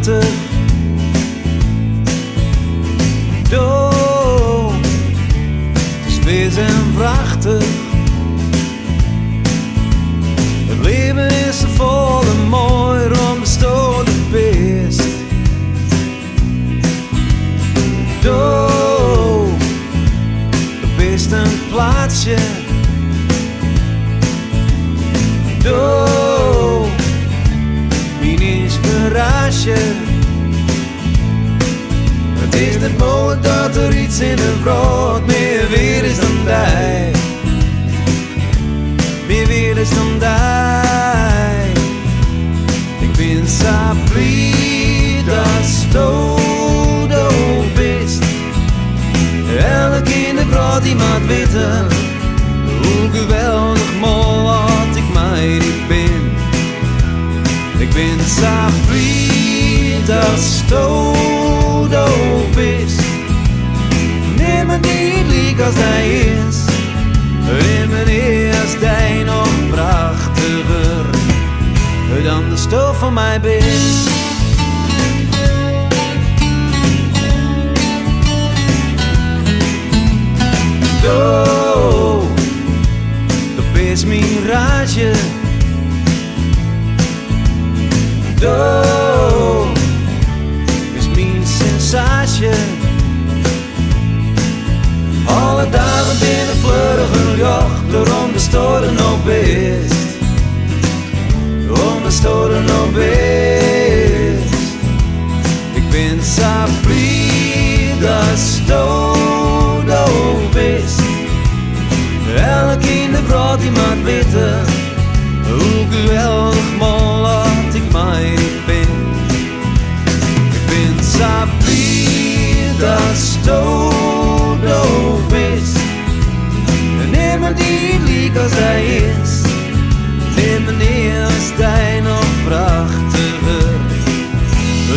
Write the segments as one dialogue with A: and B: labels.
A: prachtig. Doe, het is wees en prachtig. Het leven is zo vol en mooi, onbestolen best. Doe, het best een plaatsje. Doe, mijn inspiratie. Het is niet mogelijk dat er iets in de brood meer weer is dan jij. Meer weer is dan jij. Ik ben zo blij dat je bent. Elk in de brood die maakt weten hoe geweldig mooi wat ik mij niet ben. Ik ben zo blij dat je bent. Neem me niet liek als hij is. Neem me niet als hij nog prachtiger dan de stof van mij bent. Doe, dat is mijn raadje. Doe, is mijn sensatie. Alle dagen binnen vleurigen jacht, daarom bestoren nog best. Daarom bestoren nog best. Ik ben zo blij dat je bent. Elk in de brood die maakt weten hoe geweldig mooi wat ik mij niet ben. Ik ben zo blij dat je bent. Neem me niet liek als hij is. Neem me niet als hij nog prachtiger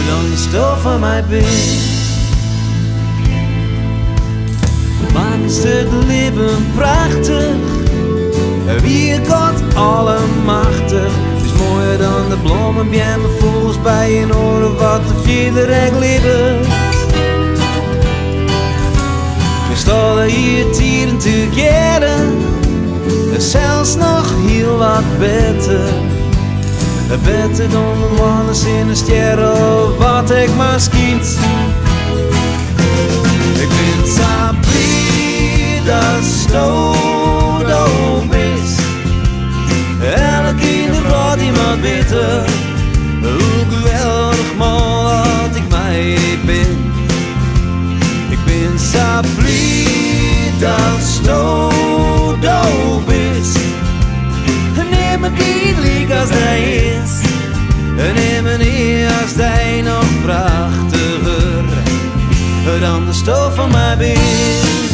A: dan de stof van mij bent. Maak is het leven prachtig. Wie God allemachtig. Het is mooier dan de bloemen bij mijn voels bij je oren wat de vierde regel is. We staan hier tieren together. Zelfs nog heel wat beter. Beter dan alles in de sterren wat ik maar schiet. Ik ben zo blij dat je bent. Elk in de brood die maakt weten hoe geweldig mooi wat ik mij ben. Ik ben zo blij dat je bent. Neem me niet liek als hij is. Neem me niet als hij nog prachtiger dan de stof van mij bent.